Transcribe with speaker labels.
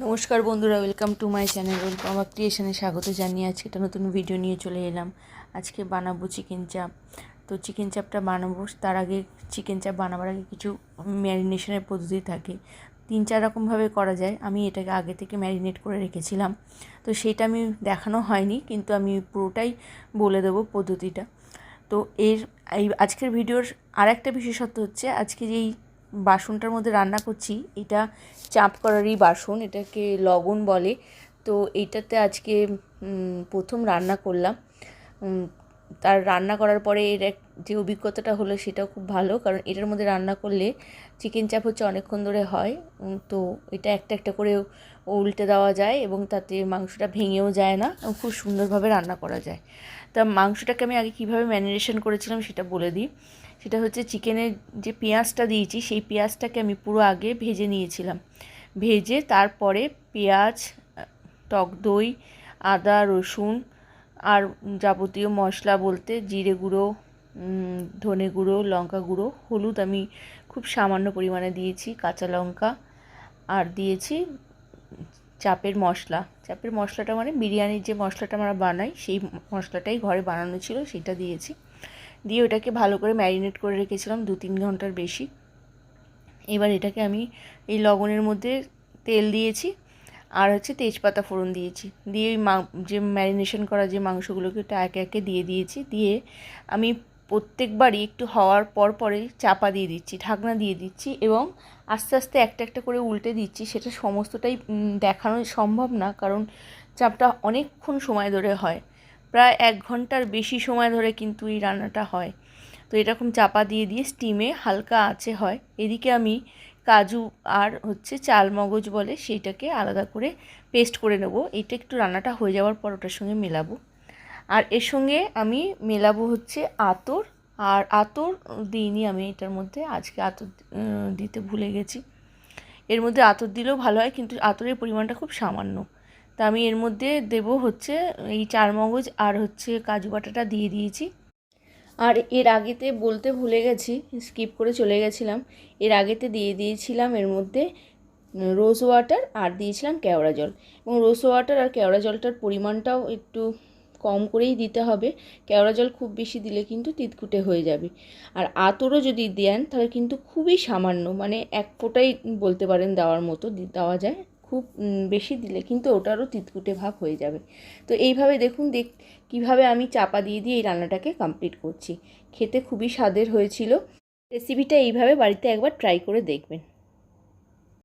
Speaker 1: নমস্কার বন্ধুরা, welcome to my channel. Welcome আমার ক্রিয়েশনে স্বাগত জানিয়ে আজকে একটা নতুন ভিডিও নিয়ে চলে এলাম। আজকে বানাবো চিকেন চাপ। তো চিকেন চাপটা বানাবো, তার আগে চিকেন চাপ বানাবার আগে কিছু ম্যারিনেশনের পদ্ধতি থাকে। 3-4 রকমভাবে করা যায়। আমি এটাকে আগে থেকে ম্যারিনেট করে রেখেছিলাম, তো সেইটা আমি দেখানো হয়নি, কিন্তু আমি পুরোটাই বলে দেবো পদ্ধতিটা। তো এই আজকের ভিডিওর আর একটা বিশেষত্ব হচ্ছে, আজকে যেই বাসনটার মধ্যে রান্না করছি এটা চাপ করারই বাসন, এটাকে লবণ বলে। তো এইটাতে আজকে প্রথম রান্না করলাম। তার রান্না করার পরে এর যে অভিজ্ঞতাটা হলো সেটাও খুব ভালো, কারণ এটার মধ্যে রান্না করলে চিকেন চাপ হচ্ছে অনেকক্ষণ ধরে হয়। তো এটা একটা একটা করে উল্টে দেওয়া যায় এবং তাতে মাংসটা ভেঙেও যায় না, খুব সুন্দরভাবে রান্না করা যায়। তা মাংসটাকে আমি আগে কীভাবে ম্যারিনেশন করেছিলাম সেটা বলে দিই। সেটা হচ্ছে চিকেনের যে পেঁয়াজটা দিয়েছি সেই পেঁয়াজটাকে আমি পুরো আগে ভেজে নিয়েছিলাম। ভেজে তারপরে পেঁয়াজ, টক দই, আদা, রসুন আর যাবতীয় মশলা বলতে জিরে গুঁড়ো, ধনে গুঁড়ো, লঙ্কা গুঁড়ো, হলুদ আমি খুব সামান্য পরিমাণে দিয়েছি, কাঁচা লঙ্কা, আর দিয়েছি চাপের মশলা। চাপের মশলাটা মানে বিরিয়ানির যে মশলাটা আমরা বানাই সেই মশলাটাই ঘরে বানানো ছিল, সেটা দিয়েছি। দিয়ে ওটাকে ভালো করে ম্যারিনেট করে রেখেছিলাম 2-3 ঘন্টার বেশি। এবার এটাকে আমি এই লবণের মধ্যে তেল দিয়েছি আর হচ্ছে তেজপাতা ফোড়ন দিয়েছি, দিয়ে যে ম্যারিনেশন করা যে মাংসগুলোকে ওটা একে একে দিয়ে দিয়েছি। দিয়ে আমি প্রত্যেকবারই একটু হওয়ার পর পরে চাপা দিয়ে দিচ্ছি, ঢাকনা দিয়ে দিচ্ছি এবং আস্তে আস্তে একটা একটা করে উল্টে দিচ্ছি। সেটা সমস্তটাই দেখানো সম্ভব না, কারণ চাপটা অনেকক্ষণ সময় ধরে হয়, প্রায় 1 ঘন্টার বেশি সময় ধরে কিন্তু এই রান্নাটা হয়। তো এরকম চাপা দিয়ে দিয়ে স্টিমে হালকা আঁচে হয়। এদিকে আমি কাজু আর হচ্ছে চাল মগজ বলে সেইটাকে আলাদা করে পেস্ট করে নেব। এইটা একটু রান্নাটা হয়ে যাওয়ার পর ওটার সঙ্গে মেলাবো। আর এর সঙ্গে আমি মেলাবো হচ্ছে আতর। আর আতর দিইনি আমি এটার মধ্যে, আজকে আতর দিতে ভুলে গেছি। এর মধ্যে আতর দিলেও ভালো হয়, কিন্তু আতরের পরিমাণটা খুব সামান্য। তা আমি এর মধ্যে দেব হচ্ছে এই চারমগজ আর হচ্ছে কাজু বাটাটা দিয়ে দিয়েছি। আর এর আগেতে বলতে ভুলে গেছি, স্কিপ করে চলে গেছিলাম, এর আগেতে দিয়ে দিয়েছিলাম এর মধ্যে রোজ ওয়াটার আর দিয়েছিলাম কেওড়া জল। এবং রোজ ওয়াটার আর কেওড়া জলটার পরিমাণটাও একটু কম করেই দিতে হবে। কেওড়া জল খুব বেশি দিলে কিন্তু তিতকুটে হয়ে যাবে। আর আতরও যদি দেন তাহলে কিন্তু খুবই সামান্য, মানে 1 ফোঁটাই বলতে পারেন দেওয়ার মতো দেওয়া যায়। খুব বেশি দিলে কিন্তু ওটারও তিতকুটে ভাব হয়ে যাবে। তো এইভাবে দেখুন কীভাবে আমি চাপা দিয়ে দিয়ে এই রান্নাটাকে কমপ্লিট করছি। খেতে খুবই স্বাদের হয়েছিল। রেসিপিটা এইভাবে বাড়িতে একবার ট্রাই করে দেখবেন।